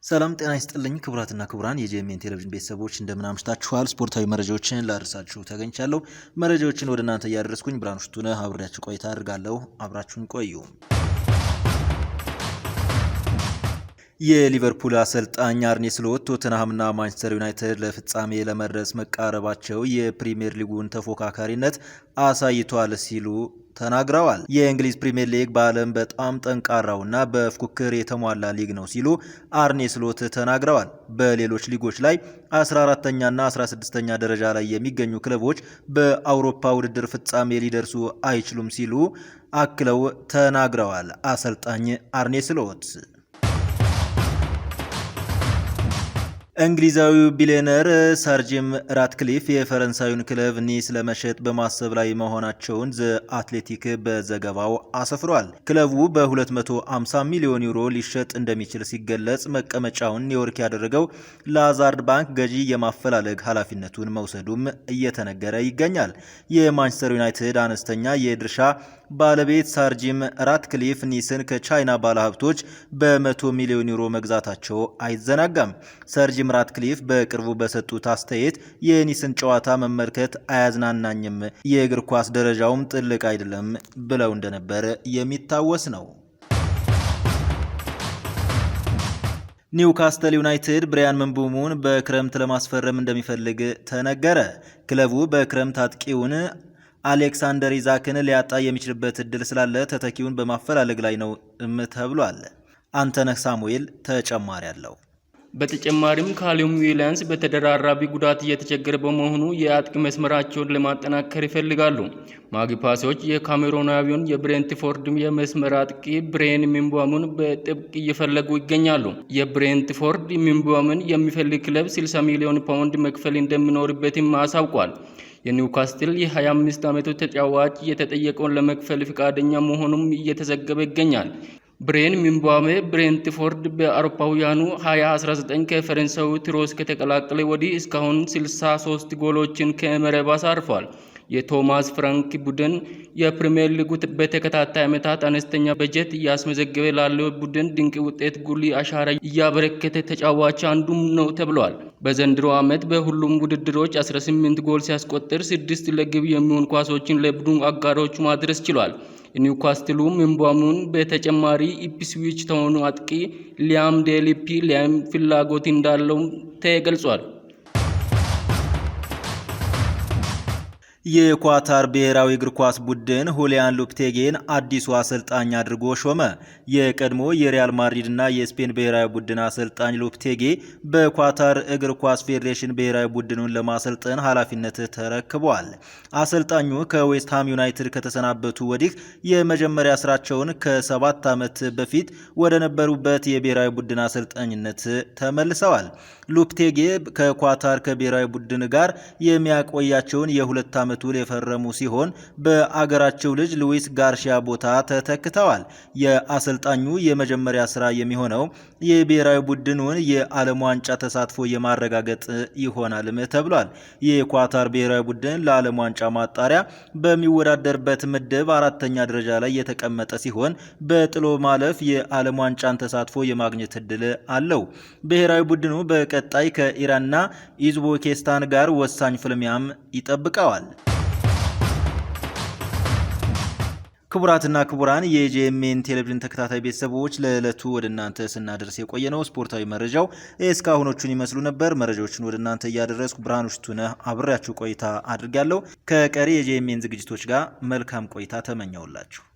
ሰላም ጤና ይስጥልኝ ክቡራትና ክቡራን የጄኤምኤን ቴሌቪዥን ቤተሰቦች እንደምን አምሽታችኋል። ስፖርታዊ መረጃዎችን ላደርሳችሁ ተገኝቻለሁ። መረጃዎችን ወደ እናንተ እያደረስኩኝ ብርሃኑ ሽቱነህ አብሬያችሁ ቆይታ አድርጋለሁ። አብራችሁን ቆዩ። የሊቨርፑል አሰልጣኝ አርኔ ስሎት ቶተንሃምና ማንቸስተር ዩናይትድ ለፍጻሜ ለመድረስ መቃረባቸው የፕሪሚየር ሊጉን ተፎካካሪነት አሳይቷል ሲሉ ተናግረዋል። የእንግሊዝ ፕሪሚየር ሊግ በዓለም በጣም ጠንካራውና በፉክክር የተሟላ ሊግ ነው ሲሉ አርኔ ስሎት ተናግረዋል። በሌሎች ሊጎች ላይ 14ኛና 16ኛ ደረጃ ላይ የሚገኙ ክለቦች በአውሮፓ ውድድር ፍጻሜ ሊደርሱ አይችሉም ሲሉ አክለው ተናግረዋል። አሰልጣኝ አርኔ ስሎት እንግሊዛዊው ቢሊዮነር ሰር ጂም ራትክሊፍ የፈረንሳዩን ክለብ ኒስ ለመሸጥ በማሰብ ላይ መሆናቸውን ዘ አትሌቲክ በዘገባው አሰፍሯል። ክለቡ በ250 ሚሊዮን ዩሮ ሊሸጥ እንደሚችል ሲገለጽ መቀመጫውን ኒውዮርክ ያደረገው ላዛርድ ባንክ ገዢ የማፈላለግ ኃላፊነቱን መውሰዱም እየተነገረ ይገኛል። የማንቸስተር ዩናይትድ አነስተኛ የድርሻ ባለቤት ሰር ጂም ራትክሊፍ ኒስን ከቻይና ባለሀብቶች በ100 ሚሊዮን ዩሮ መግዛታቸው አይዘናጋም። ሰር ጂም ራትክሊፍ በቅርቡ በሰጡት አስተያየት የኒስን ጨዋታ መመልከት አያዝናናኝም፣ የእግር ኳስ ደረጃውም ጥልቅ አይደለም ብለው እንደነበር የሚታወስ ነው። ኒውካስትል ዩናይትድ ብሪያን ምንቡሙን በክረምት ለማስፈረም እንደሚፈልግ ተነገረ። ክለቡ በክረምት አጥቂውን አሌክሳንደር ኢዛክን ሊያጣ የሚችልበት እድል ስላለ ተተኪውን በማፈላለግ ላይ ነው ተብሏል። አንተነህ ሳሙኤል ተጨማሪ አለው። በተጨማሪም ካሊዩም ዊሊያምስ በተደራራቢ ጉዳት እየተቸገረ በመሆኑ የአጥቂ መስመራቸውን ለማጠናከር ይፈልጋሉ። ማጊፓሶች የካሜሮናዊውን የብሬንትፎርድ የመስመር አጥቂ ብሬን ምንቡሙን በጥብቅ እየፈለጉ ይገኛሉ። የብሬንትፎርድ ምንቡሙን የሚፈልግ ክለብ 60 ሚሊዮን ፓውንድ መክፈል እንደሚኖርበትም አሳውቋል። የኒውካስትል የ25 ዓመቱ ተጫዋች የተጠየቀውን ለመክፈል ፈቃደኛ መሆኑም እየተዘገበ ይገኛል። ብሬን ምንቡሙ ብሬንትፎርድ በአውሮፓውያኑ 2019 ከፈረንሳዩ ትሮስ ከተቀላቀለ ወዲህ እስካሁን 63 ጎሎችን ከመረብ አሳርፏል። የቶማስ ፍራንክ ቡድን የፕሪሚየር ሊጉ በተከታታይ ዓመታት አነስተኛ በጀት እያስመዘገበ ላለው ቡድን ድንቅ ውጤት ጉልህ አሻራ እያበረከተ ተጫዋች አንዱም ነው ተብሏል። በዘንድሮ ዓመት በሁሉም ውድድሮች 18 ጎል ሲያስቆጥር 6 ለግብ የሚሆኑ ኳሶችን ለቡድኑ አጋሮቹ ማድረስ ችሏል። ኒውካስትሉ ምንቡሙን በተጨማሪ ኢፕስዊች ታውኑ አጥቂ ሊያም ዴሊፒ ሊያም ፍላጎት እንዳለው ተገልጿል። የኳታር ብሔራዊ እግር ኳስ ቡድን ሁሊያን ሎፔቴጊን አዲሱ አሰልጣኝ አድርጎ ሾመ። የቀድሞ የሪያል ማድሪድ እና የስፔን ብሔራዊ ቡድን አሰልጣኝ ሎፔቴጊ በኳታር እግር ኳስ ፌዴሬሽን ብሔራዊ ቡድኑን ለማሰልጠን ኃላፊነት ተረክበዋል። አሰልጣኙ ከዌስትሃም ዩናይትድ ከተሰናበቱ ወዲህ የመጀመሪያ ስራቸውን ከ7 ዓመት በፊት ወደ ነበሩበት የብሔራዊ ቡድን አሰልጣኝነት ተመልሰዋል። ሎፔቴጊ ከኳታር ከብሔራዊ ቡድን ጋር የሚያቆያቸውን የ2 ዓመት ውል የፈረሙ ሲሆን በአገራቸው ልጅ ሉዊስ ጋርሺያ ቦታ ተተክተዋል። የአሰልጣኙ የመጀመሪያ ስራ የሚሆነው የብሔራዊ ቡድኑን የዓለም ዋንጫ ተሳትፎ የማረጋገጥ ይሆናልም ተብሏል። የኳታር ብሔራዊ ቡድን ለዓለም ዋንጫ ማጣሪያ በሚወዳደርበት ምድብ 4ኛ ደረጃ ላይ የተቀመጠ ሲሆን በጥሎ ማለፍ የዓለም ዋንጫን ተሳትፎ የማግኘት እድል አለው። ብሔራዊ ቡድኑ በቀጣይ ከኢራንና ኡዝቤኪስታን ጋር ወሳኝ ፍልሚያም ይጠብቀዋል። ክቡራትና ክቡራን የጄኤምኤን ቴሌቪዥን ተከታታይ ቤተሰቦች ለዕለቱ ወደ እናንተ ስናደርስ የቆየነው ስፖርታዊ መረጃው እስካሁኖቹን ይመስሉ ነበር። መረጃዎችን ወደ እናንተ እያደረስኩ ብርሃኑ ሽቱነህ አብሬያችሁ ቆይታ አድርጋለሁ። ከቀሪ የጄኤምኤን ዝግጅቶች ጋር መልካም ቆይታ ተመኘውላችሁ።